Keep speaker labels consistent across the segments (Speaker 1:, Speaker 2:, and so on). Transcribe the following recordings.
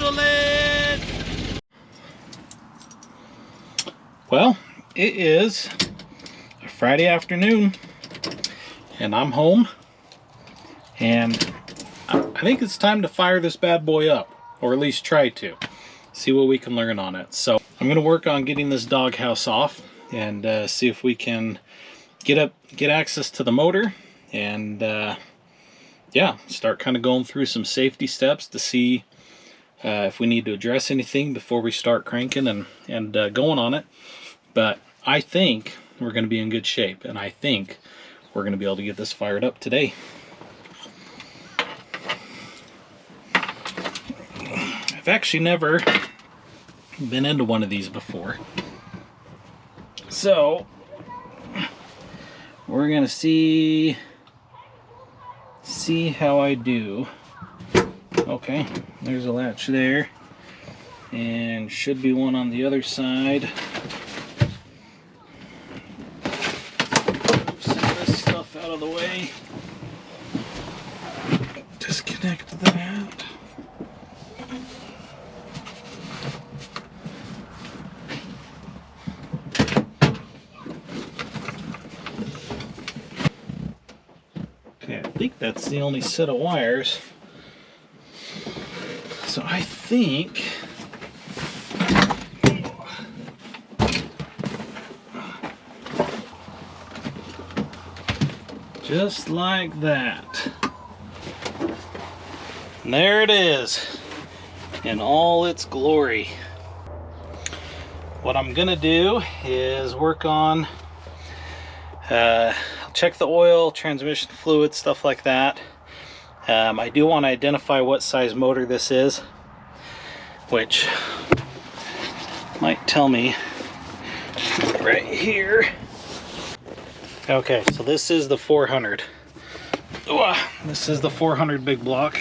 Speaker 1: schedule it! Well, it is a Friday afternoon and I'm home, and I think it's time to fire this bad boy up, or at least try to see what we can learn on it. So I'm going to work on getting this doghouse off and see if we can get access to the motor and yeah, start kind of going through some safety steps to see if we need to address anything before we start cranking and going on it. But I think we're going to be in good shape, and I think we're going to be able to get this fired up today. I've actually never been into one of these before, so we're going to see how I do. Okay, there's a latch there, and should be one on the other side. Set this stuff out of the way. Disconnect that. Okay, I think that's the only set of wires. So I think just like that. And there it is in all its glory. What I'm gonna do is work on check the oil, transmission fluid, stuff like that. I do want to identify what size motor this is, which might tell me right here. Okay, so this is the 400. This is the 400 big block,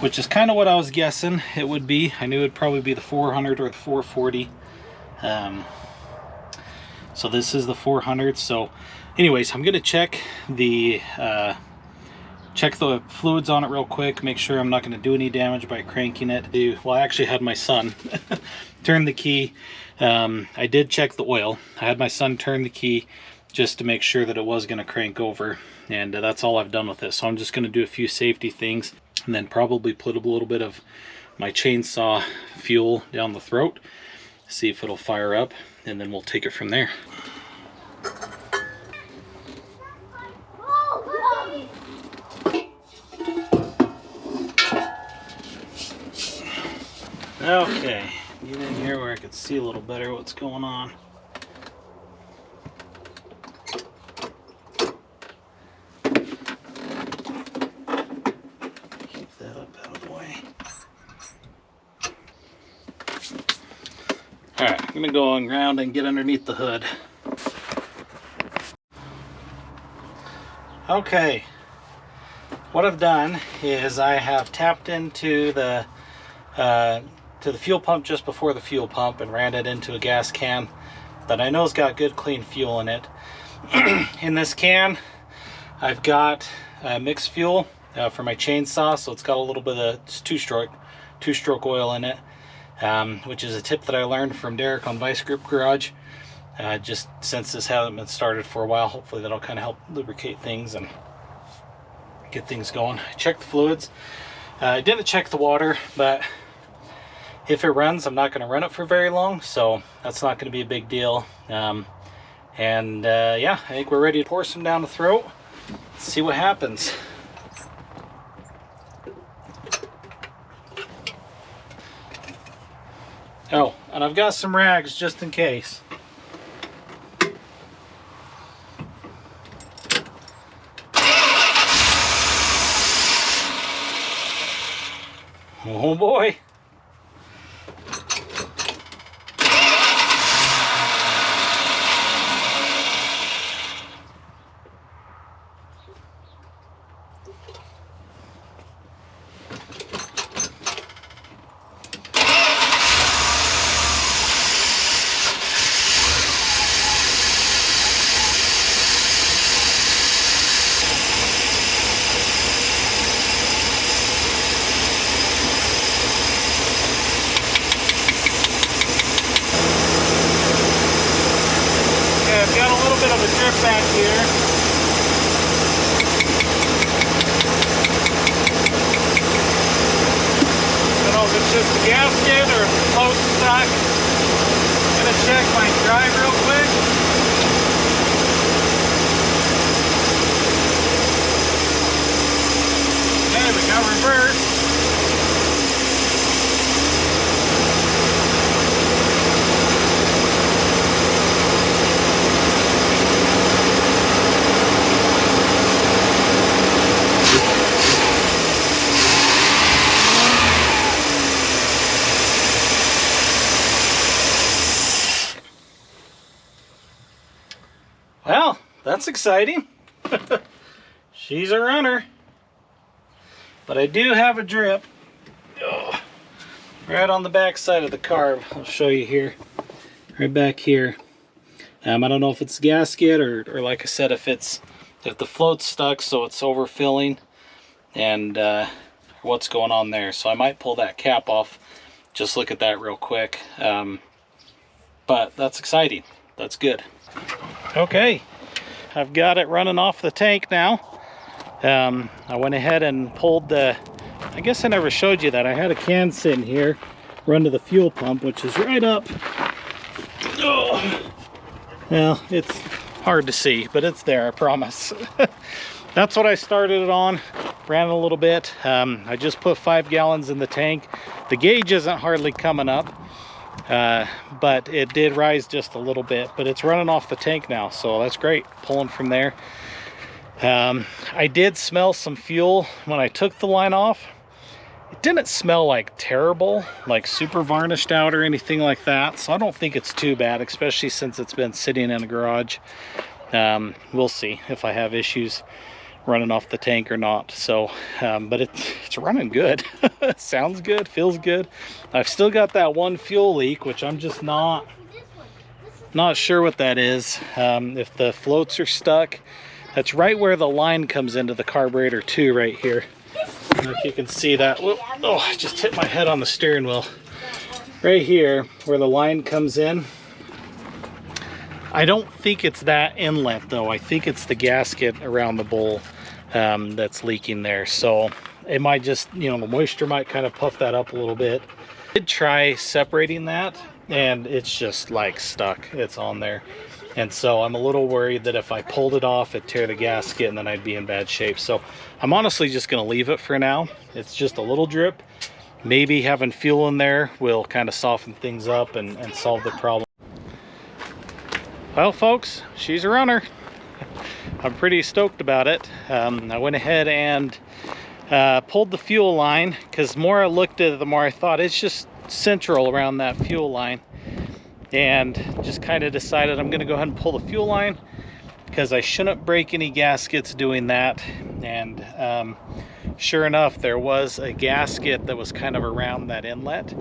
Speaker 1: which is kind of what I was guessing it would be. I knew it would probably be the 400 or the 440. So this is the 400. So anyways, I'm gonna check the fluids on it real quick, make sure I'm not going to do any damage by cranking it. Well, I actually had my son turn the key. I did check the oil. I had my son turn the key just to make sure that it was going to crank over, and that's all I've done with this. So I'm just going to do a few safety things and then probably put a little bit of my chainsaw fuel down the throat, see if it'll fire up, and then we'll take it from there. Okay, get in here where I can see a little better what's going on. Keep that up out of the way. Alright, I'm going to go on ground and get underneath the hood. Okay, what I've done is I have tapped into the fuel pump just before the fuel pump and ran it into a gas can that I know has got good clean fuel in it. In this can I've got mixed fuel for my chainsaw, so it's got a little bit of two-stroke oil in it, which is a tip that I learned from Derek on Vice Grip Garage. Just since this hasn't been started for a while, hopefully that'll kind of help lubricate things and get things going. I checked the fluids. I didn't check the water, but if it runs, I'm not going to run it for very long, so that's not going to be a big deal. Yeah, I think we're ready to pour some down the throat. Let's see what happens. Oh, and I've got some rags just in case. Oh boy. it's just the gasket or if the float's stuck. I'm gonna check my drive real quick. Okay, we got reverse. Well, that's exciting. She's a runner. But I do have a drip right on the back side of the carb. I'll show you here. Right back here. I don't know if it's gasket or like I said, if the float's stuck so it's overfilling and what's going on there. So I might pull that cap off. Just look at that real quick. But that's exciting. That's good. Okay, I've got it running off the tank now. I went ahead and pulled the, I guess I never showed you that. I had a can sitting here, run to the fuel pump, which is right up. Oh. Well, it's hard to see, but it's there, I promise. That's what I started it on. Ran a little bit. I just put 5 gallons in the tank. The gauge isn't hardly coming up. But it did rise just a little bit, but it's running off the tank now, so that's great. Pulling from there. I did smell some fuel when I took the line off. It didn't smell like terrible, like super varnished out or anything like that, so I don't think it's too bad, especially since it's been sitting in the garage. We'll see if I have issues running off the tank or not. So but it's running good. Sounds good, feels good. I've still got that one fuel leak, which I'm just not sure what that is. If the floats are stuck, that's right where the line comes into the carburetor too, right here. I don't know if you can see that. Whoop. Oh, I just hit my head on the steering wheel. Right here where the line comes in. I don't think it's that inlet though. I think it's the gasket around the bowl that's leaking there. So it might just, you know, the moisture might kind of puff that up a little bit. I did try separating that and it's just like stuck. It's on there. And so I'm a little worried that if I pulled it off, it'd tear the gasket and then I'd be in bad shape. So I'm honestly just going to leave it for now. It's just a little drip. Maybe having fuel in there will kind of soften things up and solve the problem. Well, folks, she's a runner. I'm pretty stoked about it. I went ahead and pulled the fuel line because the more I looked at it, the more I thought it's just central around that fuel line. And just kind of decided I'm going to go ahead and pull the fuel line because I shouldn't break any gaskets doing that. And sure enough, there was a gasket that was kind of around that inlet.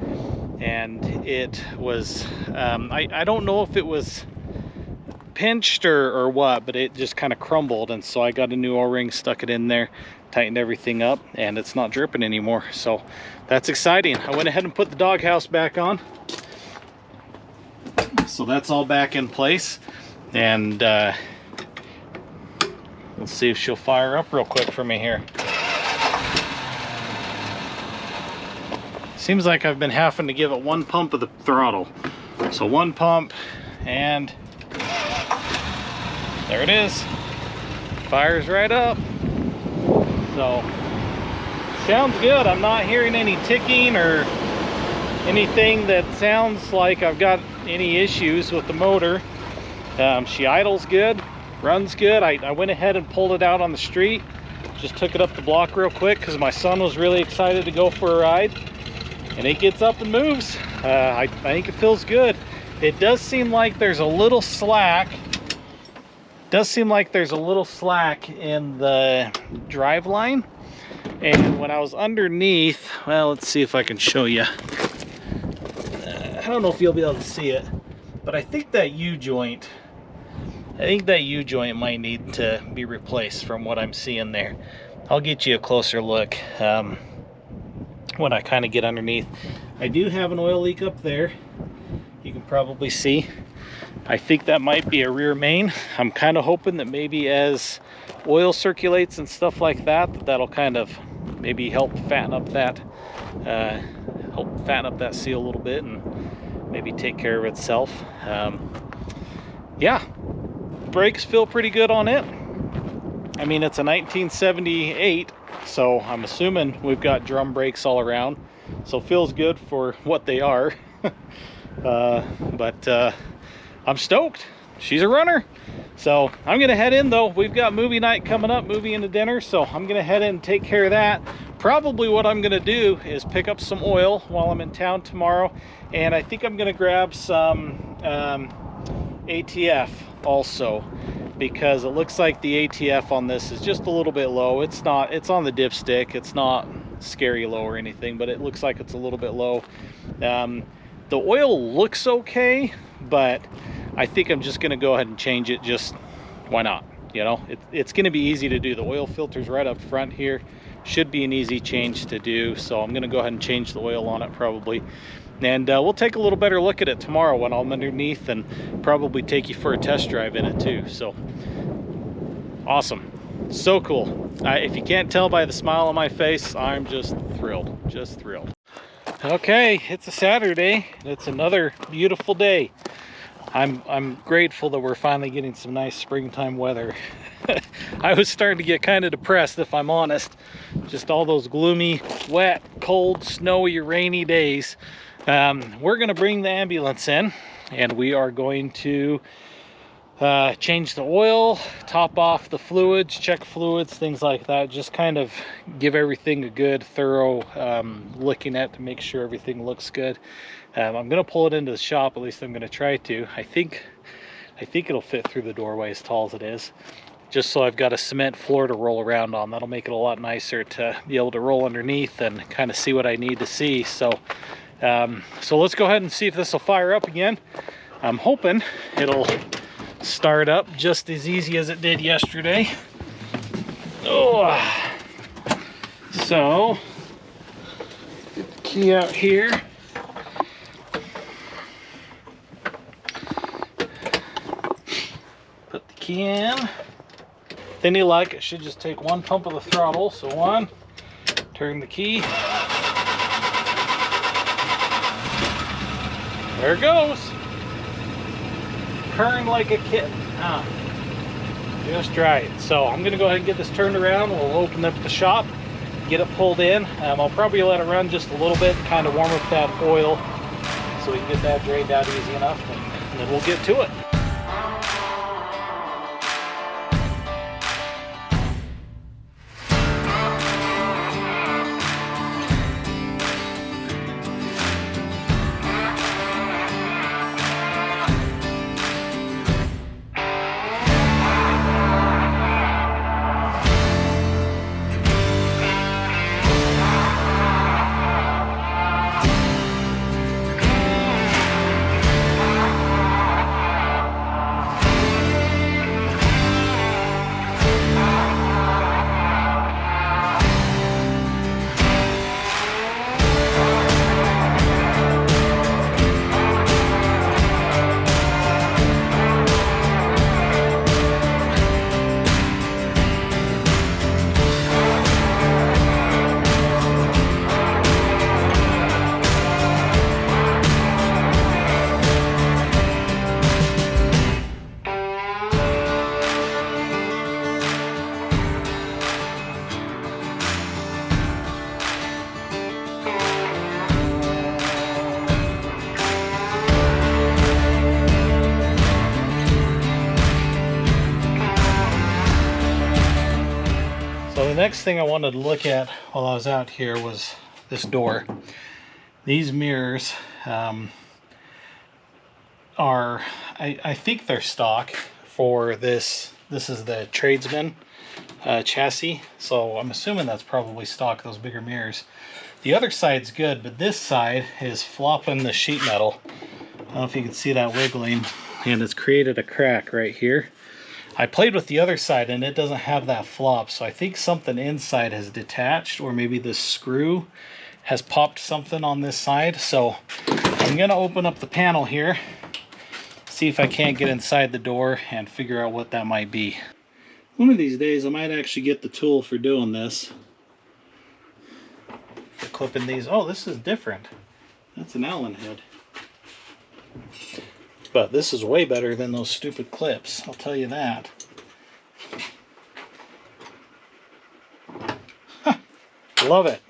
Speaker 1: And it was, I don't know if it was pinched or what, but it just kind of crumbled, and so I got a new O-ring, stuck it in there, tightened everything up, and it's not dripping anymore. So that's exciting. I went ahead and put the doghouse back on, so that's all back in place. And let's see if she'll fire up real quick for me here. Seems like I've been having to give it one pump of the throttle. So one pump, and there it is. Fires right up. So sounds good. I'm not hearing any ticking or anything that sounds like I've got any issues with the motor. She idles good, runs good. I went ahead and pulled it out on the street. Just took it up the block real quick because my son was really excited to go for a ride. And it gets up and moves. I think it feels good. It does seem like there's a little slack. Does seem like there's a little slack in the drive line. And when I was underneath, well, let's see if I can show you. I don't know if you'll be able to see it, but I think that U-joint, might need to be replaced from what I'm seeing there. I'll get you a closer look when I kind of get underneath. I do have an oil leak up there. You can probably see. I think that might be a rear main. I'm kind of hoping that maybe as oil circulates and stuff like that, that'll kind of maybe help fatten up that help fatten up that seal a little bit and maybe take care of itself. Yeah, brakes feel pretty good on it. I mean, it's a 1978, so I'm assuming we've got drum brakes all around, so it feels good for what they are. But I'm stoked. She's a runner. So I'm gonna head in though. We've got movie night coming up, movie into dinner, so I'm gonna head in and take care of that. Probably what I'm gonna do is pick up some oil while I'm in town tomorrow, and I think I'm gonna grab some ATF also, because it looks like the ATF on this is just a little bit low. It's not, it's on the dipstick, it's not scary low or anything, but it looks like it's a little bit low. The oil looks okay, but I think I'm just gonna go ahead and change it. Just why not? You know, it's gonna be easy to do. The oil filter's right up front here, should be an easy change to do, so I'm gonna go ahead and change the oil on it probably. And we'll take a little better look at it tomorrow when I'm underneath, and probably take you for a test drive in it too. So awesome, so cool. If you can't tell by the smile on my face, I'm just thrilled, just thrilled. Okay, it's a Saturday. It's another beautiful day. I'm grateful that we're finally getting some nice springtime weather. I was starting to get kind of depressed, if I'm honest. Just all those gloomy, wet, cold, snowy, rainy days. We're gonna bring the ambulance in, and we are going to change the oil, top off the fluids, check fluids, things like that. Just kind of give everything a good, thorough looking at to make sure everything looks good. I'm gonna pull it into the shop, at least I'm gonna try to. I think it'll fit through the doorway as tall as it is. Just so I've got a cement floor to roll around on. That'll make it a lot nicer to be able to roll underneath and kind of see what I need to see. So let's go ahead and see if this will fire up again. I'm hoping it'll start up just as easy as it did yesterday. Oh, so get the key out here. Put the key in. With any luck, it should just take one pump of the throttle. So one, turn the key. There it goes. Purring like a kitten. Just right. So I'm gonna go ahead and get this turned around. We'll open up the shop, get it pulled in. I'll probably let it run just a little bit, kind of warm up that oil so we can get that drained out easy enough, and then we'll get to it. Next thing I wanted to look at while I was out here was this door. These mirrors are, I think they're stock for this. This is the Tradesman chassis, so I'm assuming that's probably stock, those bigger mirrors. The other side's good, but this side is flopping the sheet metal. I don't know if you can see that wiggling, and it's created a crack right here. I played with the other side and it doesn't have that flop, so I think something inside has detached, or maybe this screw has popped something on this side. So I'm gonna open up the panel here, see if I can't get inside the door and figure out what that might be. One of these days I might actually get the tool for doing this. For clipping these. Oh, this is different. That's an Allen head. But this is way better than those stupid clips, I'll tell you that. Huh, love it.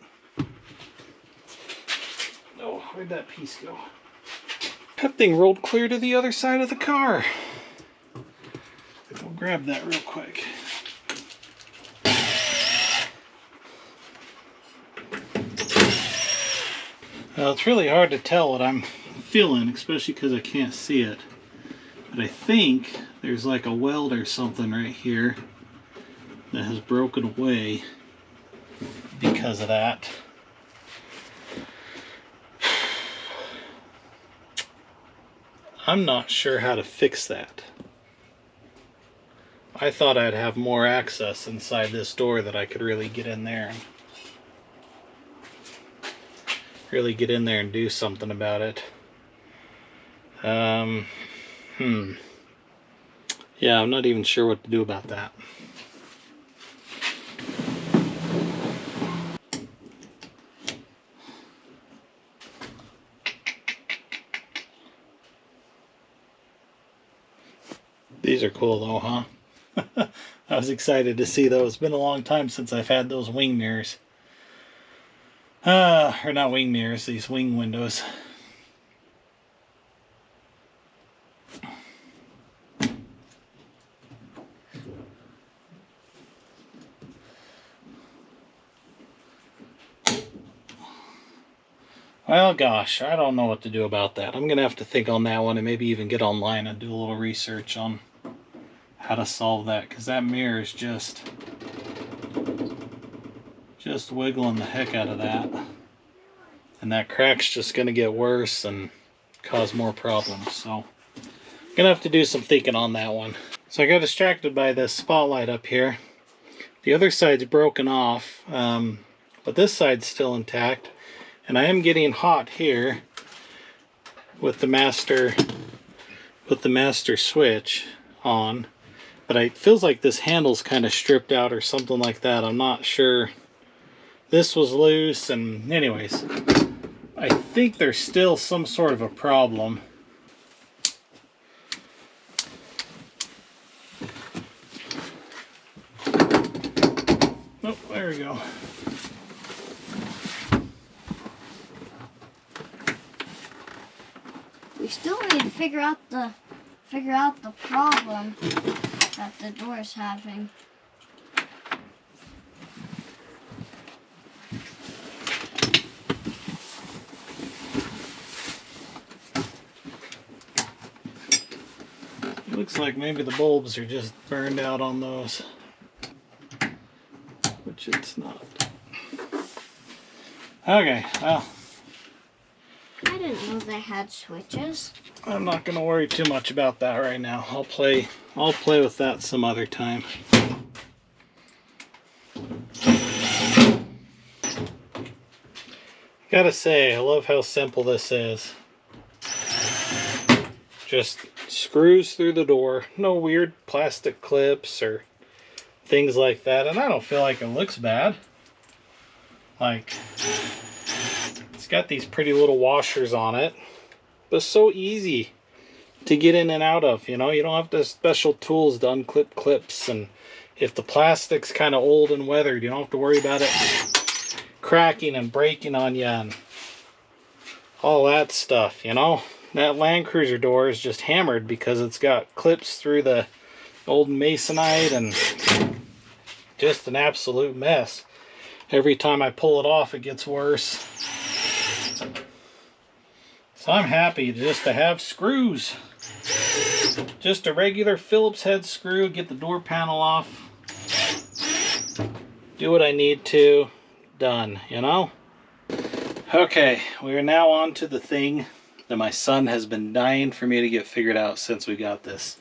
Speaker 1: Oh, where'd that piece go? That thing rolled clear to the other side of the car. I'll grab that real quick. Well, it's really hard to tell what I'm feeling, especially because I can't see it. But I think there's like a weld or something right here that has broken away because of that. I'm not sure how to fix that. I thought I'd have more access inside this door that I could really get in there and do something about it. Yeah, I'm not even sure what to do about that. These are cool though, huh? I was excited to see those. It's been a long time since I've had those wing mirrors. Or not wing mirrors, these wing windows. Well, gosh, I don't know what to do about that. I'm going to have to think on that one and maybe even get online and do a little research on how to solve that, because that mirror is just wiggling the heck out of that. And that crack's just going to get worse and cause more problems. So I'm going to have to do some thinking on that one. So I got distracted by this spotlight up here. The other side's broken off, but this side's still intact. And I am getting hot here with the master switch on, but it feels like this handle's kind of stripped out or something like that. I'm not sure. This was loose, and anyways, I think there's still some sort of a problem. Oh, there we go.
Speaker 2: We still need to figure out the problem that the door is having.
Speaker 1: Looks like maybe the bulbs are just burned out on those, which it's not. Okay, well,
Speaker 2: I didn't know they had switches.
Speaker 1: I'm not going to worry too much about that right now. I'll play with that some other time. Gotta say, I love how simple this is. Just screws through the door. No weird plastic clips or things like that. And I don't feel like it looks bad. Like, it's got these pretty little washers on it. But so easy to get in and out of, you know. You don't have the special tools to unclip clips. And if the plastic's kind of old and weathered, you don't have to worry about it cracking and breaking on you and all that stuff, you know. That Land Cruiser door is just hammered because it's got clips through the old masonite and just an absolute mess. Every time I pull it off, it gets worse. So I'm happy just to have screws. Just a regular Phillips head screw, get the door panel off. Do what I need to. Done, you know? Okay, we are now on to the thing that my son has been dying for me to get figured out since we got this,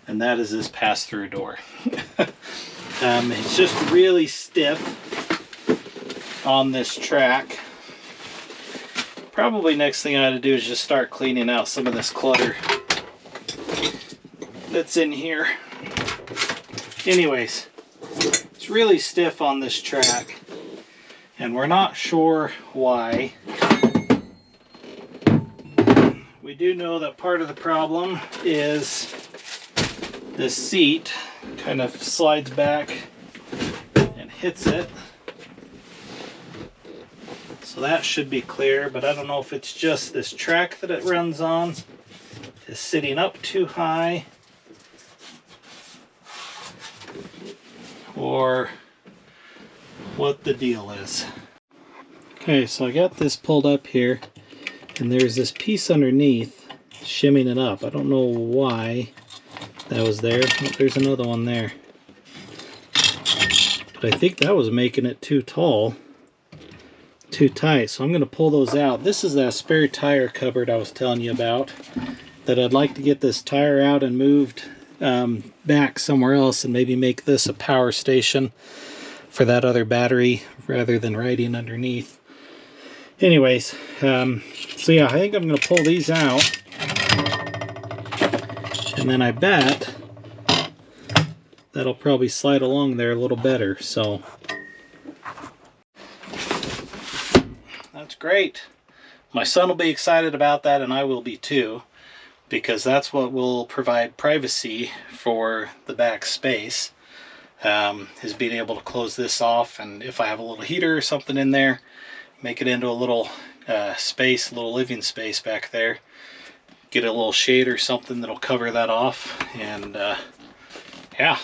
Speaker 1: and that is this pass-through door. It's just really stiff on this track. Probably next thing I ought to do is just start cleaning out some of this clutter that's in here. Anyways, it's really stiff on this track, and we're not sure why. we do know that part of the problem is this seat kind of slides back and hits it. So that should be clear, but I don't know if it's just this track that it runs on is sitting up too high, or what the deal is. Okay, so I got this pulled up here, and there's this piece underneath shimming it up. I don't know why that was there. Oh, there's another one there. But I think that was making it too tall, too tight. So I'm going to pull those out. This is that spare tire cupboard I was telling you about, that I'd like to get this tire out and moved back somewhere else, and maybe make this a power station for that other battery rather than riding underneath. Anyways, so yeah, I think I'm going to pull these out, and then I bet that'll probably slide along there a little better. So that's great. My son will be excited about that, and I will be too, because that's what will provide privacy for the back space, is being able to close this off, and if I have a little heater or something in there, make it into a little space, a little living space back there. Get a little shade or something that'll cover that off, and yeah,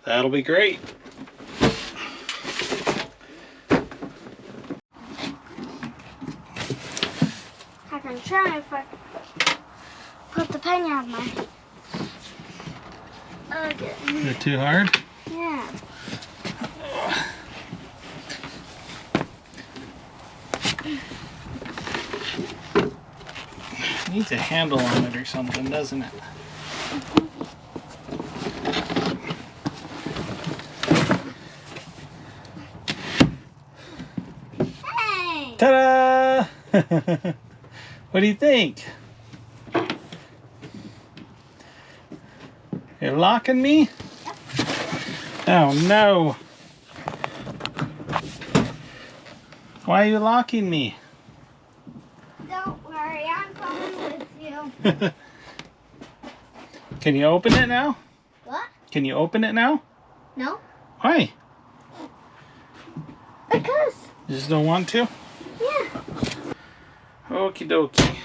Speaker 1: that'll be great.
Speaker 2: I can try if I put the pen out of my... Okay.
Speaker 1: Is it too hard?
Speaker 2: Yeah.
Speaker 1: Needs a handle on it or something, doesn't it?
Speaker 2: Hey!
Speaker 1: Ta-da! What do you think? You're locking me? Oh no! Why are you locking me?
Speaker 2: Don't worry, I'm coming with you.
Speaker 1: Can you open it now?
Speaker 2: What?
Speaker 1: Can you open it now?
Speaker 2: No?
Speaker 1: Why?
Speaker 2: Because.
Speaker 1: You just don't want to?
Speaker 2: Yeah.
Speaker 1: Okie dokie.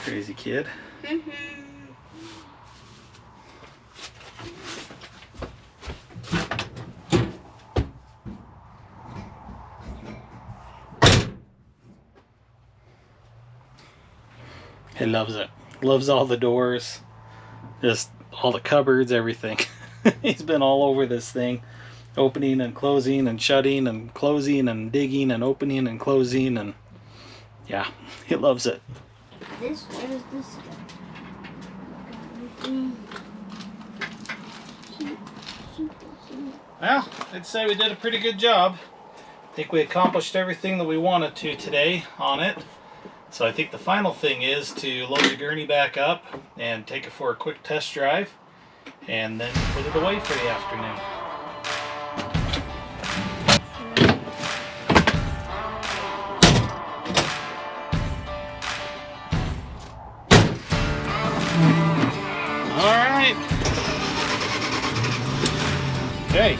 Speaker 1: Crazy kid. He loves it. Loves all the doors. Just all the cupboards, everything. He's been all over this thing. Opening and closing and shutting and closing and digging and opening and closing, and yeah, he loves it.
Speaker 2: Where's this go?
Speaker 1: Well, I'd say we did a pretty good job. I think we accomplished everything that we wanted to today on it. So I think the final thing is to load the gurney back up and take it for a quick test drive, and then put it away for the afternoon. All right. Okay.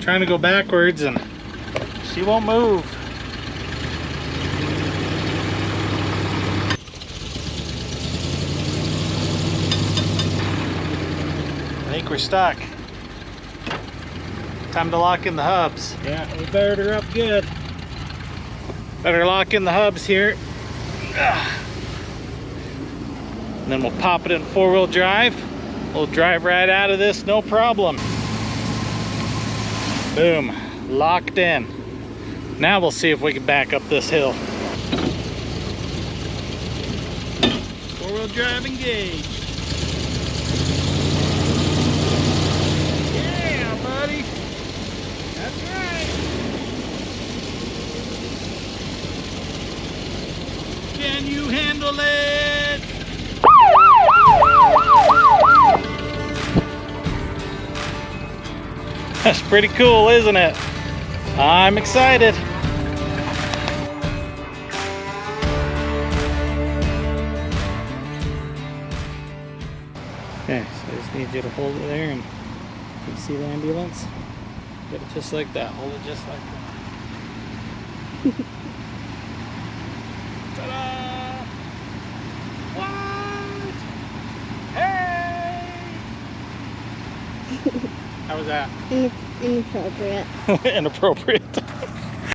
Speaker 1: trying to go backwards and she won't move. I think we're stuck. Time to lock in the hubs. Yeah, we fired her up good. Better lock in the hubs here. And then we'll pop it in 4-wheel drive. We'll drive right out of this, no problem. Boom, locked in. Now we'll see if we can back up this hill. 4-wheel drive engaged. Yeah, buddy. That's right. Can you handle it? That's pretty cool, isn't it? I'm excited. Okay, so I just need you to hold it there, and you see the ambulance? Get it just like that. Hold it just like that. Ta-da! What? Hey! How was that?
Speaker 2: Inappropriate.
Speaker 1: Inappropriate.